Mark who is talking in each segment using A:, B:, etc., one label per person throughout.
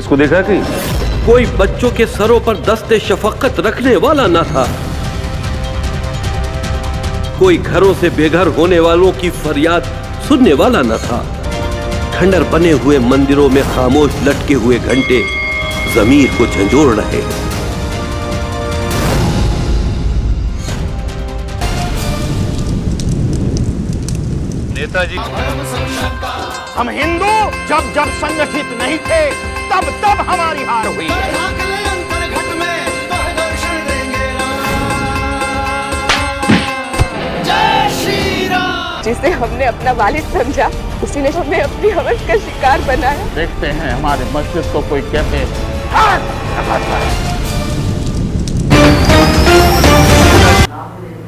A: इसको देखा कि
B: कोई बच्चों के सरों पर दस्ते शफकत रखने वाला न था। कोई घरों से बेघर होने वालों की फरियाद सुनने वाला न था। खंडर बने हुए मंदिरों में खामोश लटके हुए घंटे जमीर को झंझोड़ रहे।
A: नेताजी,
C: हम हिंदू जब जब संगठित नहीं थे तब तब हमारी हार हुई।
D: जिसे हमने अपना वालिद समझा, उसी ने हमें अपनी हवस का शिकार बनाया।
E: देखते हैं हमारे मस्जिद को कोई कैसे।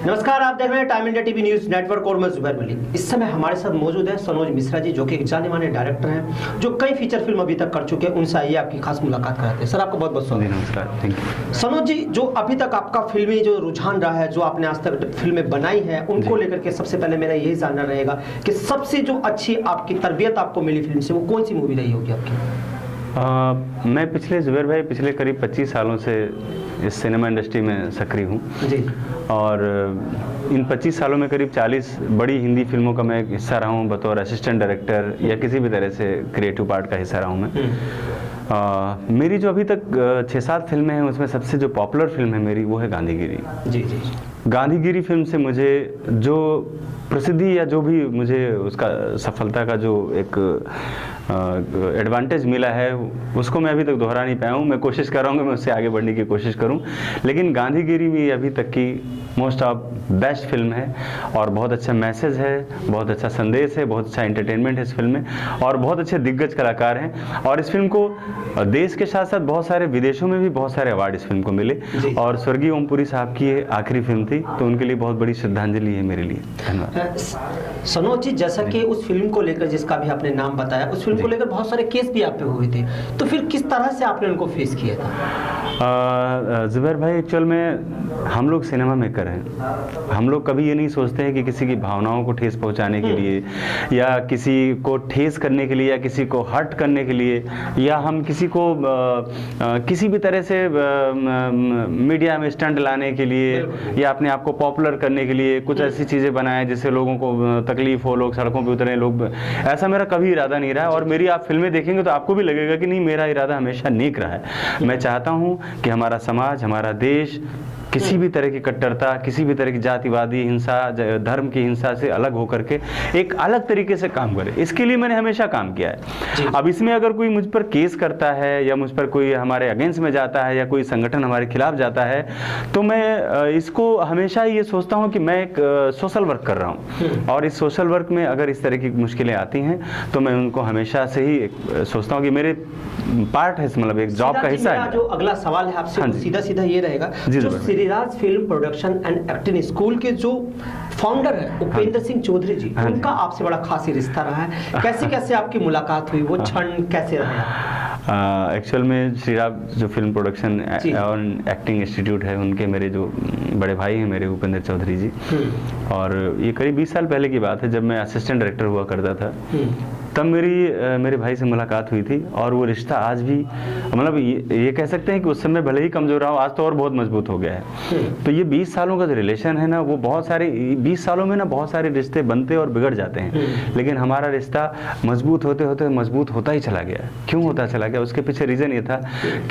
F: नमस्कार, आप देख रहे हैं time India TV news network और मैं जुबैर मलिक। इस समय हमारे साथ मौजूद है सनोज मिश्रा जी, जो कि एक जाने माने डायरेक्टर हैं, जो कई फीचर फिल्म अभी तक कर चुके हैं। उनसे आइए आपकी खास मुलाकात कराते हैं। सर, आपका बहुत बहुत स्वागत।
A: नमस्कार, थैंक यू।
F: सनोज जी, जो अभी तक आपका फिल्मी जो रुझान रहा है, जो आपने आज तक फिल्में बनाई है, उनको लेकर के सबसे पहले मेरा यही जानना रहेगा कि सबसे जो अच्छी आपकी तरबियत आपको मिली फिल्म से, वो कौन सी मूवी रही होगी आपकी?
A: मैं जुबैर भाई पिछले करीब 25 सालों से इस सिनेमा इंडस्ट्री में सक्रिय हूँ
F: जी।
A: और इन 25 सालों में करीब 40 बड़ी हिंदी फिल्मों का मैं एक हिस्सा रहा हूँ, बतौर असिस्टेंट डायरेक्टर या किसी भी तरह से क्रिएटिव पार्ट का हिस्सा रहा हूँ मैं। मेरी जो अभी तक 6-7 फिल्में हैं, उसमें सबसे जो पॉपुलर फिल्म है मेरी, वो है गांधीगिरी।
F: जी जी।
A: गांधीगिरी फिल्म से मुझे जो प्रसिद्धि या जो भी मुझे उसका सफलता का जो एक एडवांटेज मिला है, उसको मैं अभी तक दोहरा नहीं पाया हूँ। मैं कोशिश कर रहा हूँ कि मैं उससे आगे बढ़ने की कोशिश करूँ, लेकिन गांधीगिरी भी अभी तक की मोस्ट ऑफ बेस्ट फिल्म है और बहुत अच्छा मैसेज है, बहुत अच्छा संदेश है, बहुत अच्छा एंटरटेनमेंट है इस फिल्म में और बहुत अच्छे दिग्गज कलाकार हैं। और इस फिल्म को देश के साथ साथ बहुत सारे विदेशों में भी बहुत सारे अवार्ड इस फिल्म को मिले और स्वर्गीय ओमपुरी साहब की ये आखिरी फिल्म थी, तो उनके लिए बहुत बड़ी श्रद्धांजलि है मेरे लिए। धन्यवाद।
F: सनोज जी, जैसा कि उस फिल्म को लेकर जिसका भी आपने नाम बताया, उस फिल्म को लेकर बहुत सारे केस भी आप पे हुए थे, तो फिर किस तरह से आपने उनको फेस किया था?
A: जुबैर भाई, एक्चुअल में हम लोग सिनेमा मेकर हैं। हम लोग कभी ये नहीं सोचते हैं कि किसी की भावनाओं को ठेस पहुंचाने के लिए या किसी को ठेस करने के लिए या किसी को हर्ट करने के लिए या हम किसी को किसी भी तरह से मीडिया में स्टंट लाने के लिए या अपने आप को पॉपुलर करने के लिए कुछ ऐसी चीज़ें बनाएं जिससे लोगों को तकलीफ हो, लोग सड़कों पे उतरें, लोग। ऐसा मेरा कभी इरादा नहीं रहा और मेरी आप फिल्में देखेंगे तो आपको भी लगेगा कि नहीं, मेरा इरादा हमेशा नेक रहा है। मैं चाहता हूँ कि हमारा समाज, हमारा देश किसी भी तरह की कट्टरता, किसी भी तरह की जातिवादी हिंसा, धर्म की हिंसा से अलग होकर के एक अलग तरीके से काम करे। इसके लिए मैंने हमेशा काम किया है। अब इसमें अगर कोई मुझ पर केस करता है या मुझ पर कोई हमारे अगेंस्ट में जाता है या कोई संगठन हमारे खिलाफ जाता है, तो मैं इसको हमेशा ये सोचता हूँ कि मैं एक सोशल वर्क कर रहा हूँ और इस सोशल वर्क में अगर इस तरह की मुश्किलें आती हैं तो मैं उनको हमेशा से ही सोचता हूँ कि मेरे पार्ट है, मतलब एक जॉब का हिस्सा है।
F: जो अगला सवाल है आपसे सीधा सीधा ये रहेगा, जो Shriraj film production and acting school के जो फाउंडर है उपेंद्र सिंह चौधरी जी, उनका आपसे बड़ा खास रिश्ता रहा है। कैसे कैसे आपकी मुलाकात हुई, वो क्षण कैसे रहा?
A: एक्चुअल में श्रीराज जो फिल्म प्रोडक्शन और एक्टिंग इंस्टीट्यूट है, उनके मेरे जो बड़े भाई हैं मेरे, उपेंद्र चौधरी जी, और ये करीब 20 साल पहले की बात है जब मैं असिस्टेंट डायरेक्टर हुआ करता था, तब मेरे भाई से मुलाकात हुई थी और वो रिश्ता आज भी, मतलब ये कह सकते हैं कि उस समय भले ही कमजोर रहा हो, आज तो और बहुत मजबूत हो गया है। तो ये 20 सालों का जो रिलेशन है ना, वो बहुत सारे 20 सालों में ना बहुत सारे रिश्ते बनते और बिगड़ जाते हैं, लेकिन हमारा रिश्ता मजबूत होते होते मजबूत होता ही चला गया। क्यों होता चला गया? उसके पीछे रीज़न ये था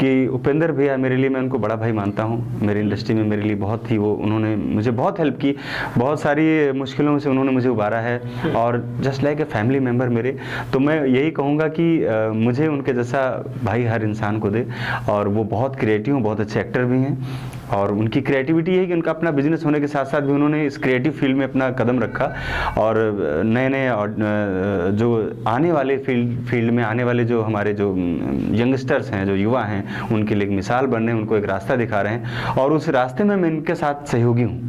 A: कि उपेंद्र भैया मेरे लिए, मैं उनको बड़ा भाई मानता हूँ, मेरी इंडस्ट्री में मेरे लिए बहुत ही, वो उन्होंने मुझे बहुत हेल्प की, बहुत सारी मुश्किलों से उन्होंने मुझे उबारा है और just like a family member मेरे। तो मैं यही कहूँगा कि मुझे उनके जैसा भाई हर इंसान को दे, और वो बहुत क्रिएटिव, बहुत अच्छे एक्टर भी हैं और उनकी क्रिएटिविटी है कि उनका अपना बिजनेस होने के साथ साथ भी उन्होंने इस क्रिएटिव फील्ड में अपना कदम रखा और नए नए जो आने वाले फील्ड में आने वाले जो हमारे जो यंगस्टर्स हैं, जो युवा हैं, उनके लिए एक मिसाल बन रहे हैं, उनको एक रास्ता दिखा रहे हैं और उस रास्ते में मैं इनके साथ सहयोगी हूँ,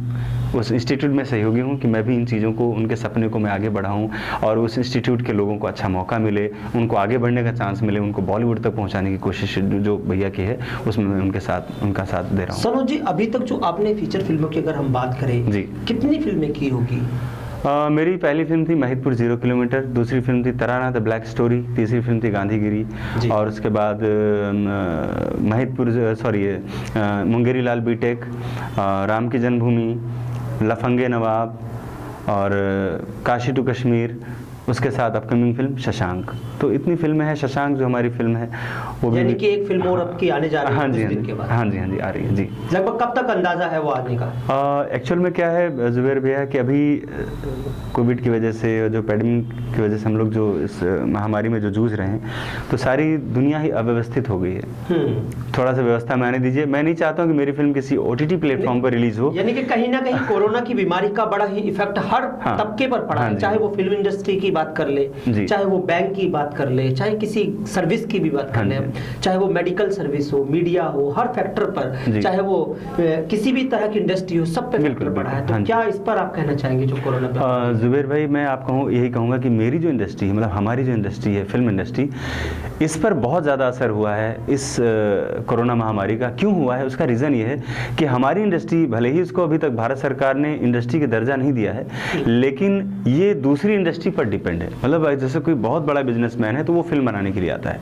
A: उस इंस्टीट्यूट में सहयोगी हूँ कि मैं भी इन चीज़ों को, उनके सपने को मैं आगे बढ़ाऊँ और उस इंस्टीट्यूट के लोगों को अच्छा मौका मिले, उनको आगे बढ़ने का चांस मिले, उनको बॉलीवुड तक पहुँचाने की कोशिश जो भैया की है, उसमें मैं उनका साथ दे रहा हूँ।
F: सनोज जी, अभी तक जो आपने फीचर फिल्मों की अगर हम बात करें जी, कितनी फिल्में की होगी?
A: मेरी पहली फिल्म थी महिदपुर 0 किलोमीटर, दूसरी फिल्म थी तराना द ब्लैक स्टोरी, तीसरी फिल्म थी गांधीगिरी और उसके बाद मुंगेरी लाल बीटेक, राम की जन्मभूमि, लफंगे नवाब और काशी टू कश्मीर, उसके साथ अपकमिंग फिल्म शशांक। तो इतनी फिल्में हैं। शशांक जो हमारी फिल्म है वो भी,
F: यानी कि एक फिल्म और आपकी आने जा रही है
A: हाँ जी,
F: कुछ दिन के बाद।
A: हाँ जी, हाँ जी, आ रही है जी।
F: लगभग कब तक अंदाजा है वो आने का?
A: एक्चुअल में क्या है जुबैर भैया कि अभी कोविड की वजह से, जो पैंडेमिक की वजह से हम लोग जो इस महामारी में जो जूझ रहे हैं, तो सारी दुनिया ही अव्यवस्थित हो गई है। थोड़ा सा व्यवस्था में आने दीजिए। मैं नहीं चाहता हूँ कि मेरी फिल्म किसी OTT प्लेटफॉर्म पर रिलीज हो।
F: यानी कि कहीं ना कहीं कोरोना की बीमारी का बड़ा ही इफेक्ट हर तबके पर पड़ा है, चाहे वो फिल्म इंडस्ट्री की बात कर ले, चाहे वो बैंक की बात कर ले, चाहे किसी सर्विस की भी बात कर ले, चाहे वो मेडिकल सर्विस हो, मीडिया हो, हर फैक्टर पर, चाहे वो किसी भी तरह की इंडस्ट्री हो, सब पे फैक्टर पड़ा है। तो क्या इस पर आप कहना चाहेंगे जो कोरोना?
A: जुबैर भाई, मैं आपको यही कहूँगा कि मेरी जो इंडस्ट्री है, मतलब हमारी जो इंडस्ट्री है, फिल्म इंडस्ट्री, इस पर बहुत ज़्यादा असर हुआ है इस कोरोना महामारी का। क्यों हुआ है? उसका रीज़न ये है कि हमारी इंडस्ट्री, भले ही इसको अभी तक भारत सरकार ने इंडस्ट्री का दर्जा नहीं दिया है, लेकिन ये दूसरी इंडस्ट्री पर डिपेंड है। मतलब जैसे कोई बहुत बड़ा बिजनेसमैन है तो वो फिल्म बनाने के लिए आता है।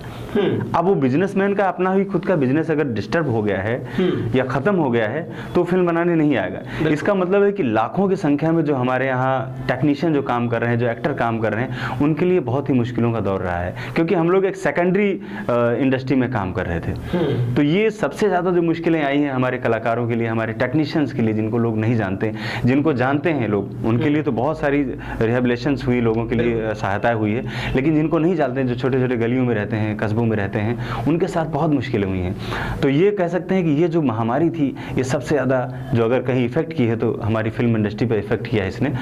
A: अब वो बिजनेसमैन का अपना ही खुद का बिजनेस अगर डिस्टर्ब हो गया है या खत्म हो गया है तो फिल्म बनाने नहीं आएगा। इसका मतलब है कि लाखों की संख्या में जो हमारे यहाँ टेक्नीशियन जो काम कर रहे हैं, जो एक्टर काम कर रहे हैं, उनके लिए बहुत ही मुश्किलों का दौर रहा है, क्योंकि हम लोग एक सेकेंडरी इंडस्ट्री में काम कर रहे थे। तो ये सबसे ज़्यादा जो मुश्किलें आई हैं हमारे कलाकारों के लिए, हमारे टेक्नीशियंस के लिए, जिनको लोग नहीं जानते, जिनको जानते हैं लोग, उनके लिए तो बहुत सारी रिहेबिलिटेशंस हुई, लोगों के लिए सहायताएं हुई है, लेकिन जिनको नहीं जानते, जो छोटे छोटे गलियों में रहते हैं, कस्बों में रहते हैं, उनके साथ बहुत मुश्किलें हुई हैं। तो ये कह सकते हैं कि ये जो महामारी थी, ये सबसे ज़्यादा जो अगर कहीं इफेक्ट की है तो हमारी फिल्म इंडस्ट्री पर इफेक्ट किया है इसने,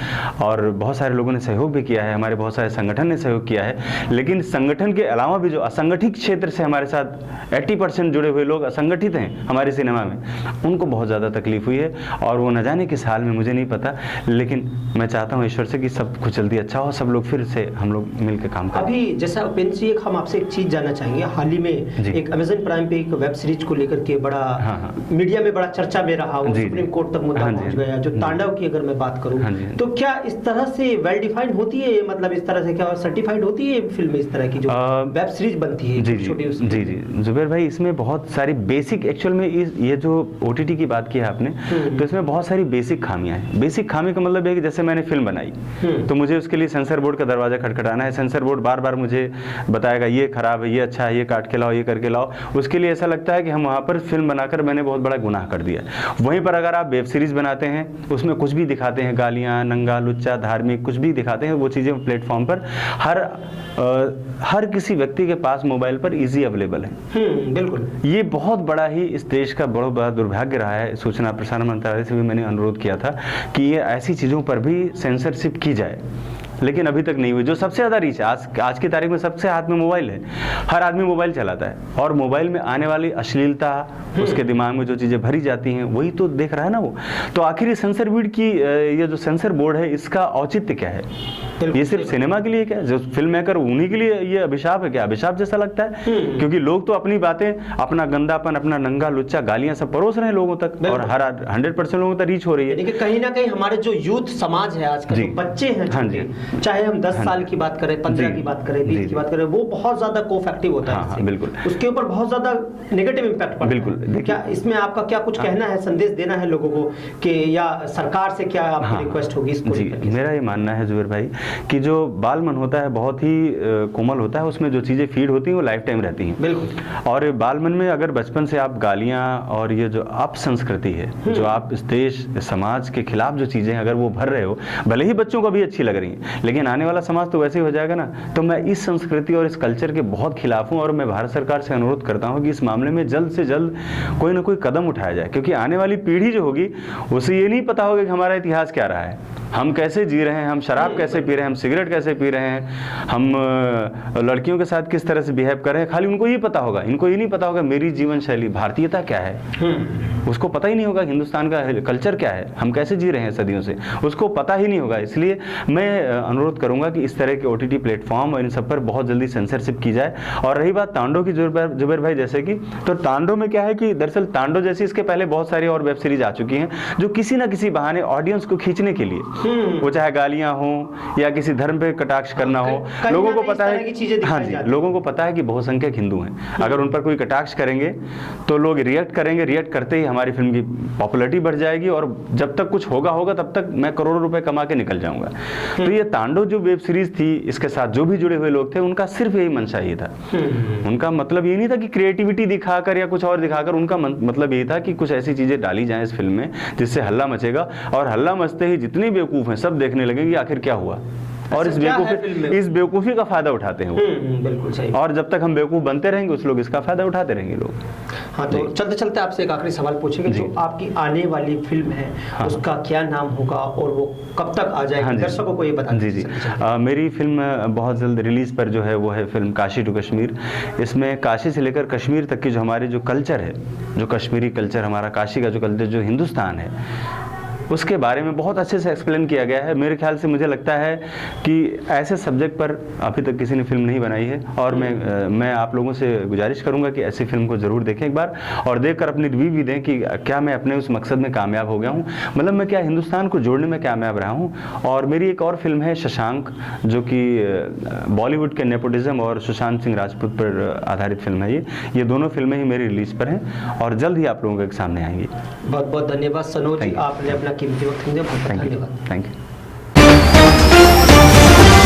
A: और बहुत सारे लोगों ने सहयोग भी किया है, हमारे बहुत सारे संगठन ने सहयोग किया है। लेकिन संगठन के अलावा भी जो असंगठित क्षेत्र से हमारे साथ 80% जुड़े हुए लोग असंगठित हैं हमारे सिनेमा में, उनको बहुत ज़्यादा तकलीफ हुई है, और वो न जाने किस हाल में, मुझे नहीं पता, लेकिन मैं चाहता हूँ ईश्वर से कि सब कुछ जल्दी अच्छा हो, सब लोग फिर से हम लोग मिलकर काम करें।
F: अभी जैसा उपेंद्र जी, हम आपसे एक चीज जानना चाहेंगे। हाल ही में एक अमेज़न प्राइम पे एक वेब सीरीज को लेकर के बड़ा मीडिया में बड़ा चर्चा में रहा, सुप्रीम कोर्ट तक मुद्दा पहुंच गया, जो तांडव की अगर मैं बात करूं, तो क्या इस तरह से वेल डिफाइंड होती है, मतलब इस तरह से क्या सर्टिफाइड होती है फिल्म, इस तरह की जो वेब सीरीज बनती है?
A: जी जुबैर भाई, इसमें बहुत सारी बेसिक, एक्चुअल में ये जो OTT की बात की है आपने, तो इसमें बहुत सारी बेसिक खामियां हैं। बेसिक खामी का मतलब है कि जैसे मैंने फिल्म बनाई तो मुझे उसके लिए सेंसर बोर्ड का दरवाजा खटखटाना है, सेंसर बोर्ड बार बार मुझे बताएगा ये खराब है, ये अच्छा है, ये काट के लाओ, ये करके लाओ। उसके लिए ऐसा लगता है कि हम वहाँ पर फिल्म बनाकर मैंने बहुत बड़ा गुनाह कर दिया। वहीं पर अगर आप वेब सीरीज बनाते हैं, उसमें कुछ भी दिखाते हैं, गालियाँ, नंगा, लुच्चा, धार्मिक, कुछ भी दिखाते हैं, वो चीज़ें प्लेटफॉर्म पर हर किसी व्यक्ति के पास मोबाइल पर इजी अवेलेबल है।
F: बिल्कुल,
A: ये बहुत बड़ा ही इस देश का बहुत बड़ा दुर्भाग्य रहा है। सूचना प्रसारण मंत्रालय से भी मैंने अनुरोध किया था कि ये ऐसी चीज़ों पर भी सेंसरशिप की जाए, लेकिन अभी तक नहीं हुई। जो सबसे ज़्यादा रीच है, आज की तारीख में सबसे हाथ में मोबाइल है, हर आदमी मोबाइल चलाता है, और मोबाइल में आने वाली अश्लीलता, उसके दिमाग में जो चीज़ें भरी जाती हैं, वही तो देख रहा है ना वो। तो आखिर ये सेंसर बोर्ड की, ये जो सेंसर बोर्ड है, इसका औचित्य क्या है? ये सिर्फ सिनेमा के लिए क्या है? जो फिल्म मेकर, उन्हीं के लिए ये अभिशाप है क्या? अभिशाप जैसा लगता है, क्योंकि लोग तो अपनी बातें, अपना गंदापन, अपना नंगा लुच्चा, गालियां सब परोस रहे हैं लोगों तक, और हर 100% लोगों तक रीच हो रही है।
F: कहीं ना कहीं हमारे जो यूथ समाज है आज के, बच्चे हैं, चाहे हम 10 साल की बात करें, 15 की बात करें, 20 की बात करें, वो बहुत ज्यादा कोफेक्टिव होता है।
A: बिल्कुल,
F: उसके ऊपर बहुत ज्यादा नेगेटिव इंपैक्ट पड़ता है।
A: बिल्कुल,
F: क्या इसमें आपका क्या कुछ कहना है, संदेश देना है लोगों को, कि या सरकार से क्या आपकी रिक्वेस्ट होगी इसको?
A: जी, मेरा ये मानना है जुबैर भाई कि जो बाल मन होता है बहुत ही कोमल होता है, उसमें जो चीज़ें फीड होती हैं वो लाइफ टाइम रहती हैं।
F: बिल्कुल,
A: और बाल मन में अगर बचपन से आप गालियाँ और ये जो अपसंस्कृति है, जो आप इस देश समाज के खिलाफ जो चीज़ें अगर वो भर रहे हो, भले ही बच्चों को भी अच्छी लग रही हैं, लेकिन आने वाला समाज तो वैसे ही हो जाएगा ना। तो मैं इस संस्कृति और इस कल्चर के बहुत खिलाफ हूँ, और मैं भारत सरकार से अनुरोध करता हूँ कि इस मामले में जल्द से जल्द कोई ना कोई कदम उठाया जाए, क्योंकि आने वाली पीढ़ी जो होगी उसे ये नहीं पता होगा कि हमारा इतिहास क्या रहा है, हम कैसे जी रहे हैं, हम शराब कैसे पी रहे हैं, हम सिगरेट कैसे पी रहे हैं, हम लड़कियों के साथ किस तरह से बिहेव कर रहे हैं। खाली उनको ये पता होगा, इनको ये नहीं पता होगा मेरी जीवन शैली, भारतीयता क्या है। उसको पता ही नहीं होगा हिंदुस्तान का कल्चर क्या है, हम कैसे जी रहे हैं सदियों से, उसको पता ही नहीं होगा। इसलिए मैं अनुरोध करूंगा कि इस तरह के OTT प्लेटफॉर्म और इन सब पर बहुत जल्दी सेंसरशिप की जाए। और रही बात तांडव की, जुबैर भाई, जैसे कि, तो तांडव में क्या है कि दरअसल तांडव जैसी इसके पहले बहुत सारी और वेब सीरीज आ चुकी हैं जो किसी ना किसी बहाने ऑडियंस को खींचने के लिए, वो चाहे गालियां हो या किसी धर्म पे कटाक्ष करना हो, लोगों को पता है, हाँ जी, लोगों को पता है कि बहुसंख्यक हिंदू हैं, अगर उन पर कोई कटाक्ष करेंगे तो लोग रिएक्ट करेंगे, रिएक्ट करते ही हमारी फिल्म की पॉपुलैरिटी बढ़ जाएगी और जब तक कुछ होगा तब तक मैं करोड़ों रुपए कमा के निकल जाऊंगा। तो ये तांडव जो वेब सीरीज थी, इसके साथ जो भी जुड़े हुए लोग थे, उनका सिर्फ यही मंशा ही था। उनका मतलब ये नहीं था कि क्रिएटिविटी दिखाकर या कुछ और दिखाकर, उनका मतलब यही था कि कुछ ऐसी चीजें डाली जाएं इस फिल्म में जिससे हल्ला मचेगा, और हल्ला मचते ही जितने बेवकूफ हैं सब देखने लगेंगे कि आखिर क्या हुआ, और इस बेवकूफ़ी का फायदा उठाते हैं वो।
F: बिल्कुल सही।
A: और जब तक हम बेवकूफ़ बनते रहेंगे उस लोग इसका फायदा उठाते रहेंगे लोग।
F: हाँ, तो चलते चलते आपसे एक आखिरी सवाल पूछेंगे, जो आपकी आने वाली फिल्म है, हाँ, उसका क्या नाम होगा और वो कब तक आ जाएगी? हाँ, दर्शकों को ये बता दीजिए।
A: जी, मेरी फिल्म बहुत जल्द रिलीज पर जो है वो है फिल्म काशी टू कश्मीर। इसमें काशी से लेकर कश्मीर तक की जो हमारे जो कल्चर है, जो कश्मीरी कल्चर, हमारा काशी का जो कल्चर, जो हिंदुस्तान है, उसके बारे में बहुत अच्छे से एक्सप्लेन किया गया है। मेरे ख्याल से मुझे लगता है कि ऐसे सब्जेक्ट पर अभी तक किसी ने फिल्म नहीं बनाई है, और मैं आप लोगों से गुजारिश करूंगा कि ऐसी फिल्म को ज़रूर देखें एक बार, और देखकर अपनी रिव्यू भी दें कि क्या मैं अपने उस मकसद में कामयाब हो गया हूँ, मतलब मैं क्या हिंदुस्तान को जोड़ने में कामयाब रहा हूँ। और मेरी एक और फिल्म है शशांक, जो कि बॉलीवुड के नेपोटिज्म और सुशांत सिंह राजपूत पर आधारित फिल्म है। ये दोनों फिल्में ही मेरी रिलीज पर हैं और जल्द ही आप लोगों के सामने आएंगी।
F: बहुत बहुत धन्यवाद सनोज जी, आपने अपना कीमती वक्त दिया, बहुत धन्यवाद।
A: Thank you.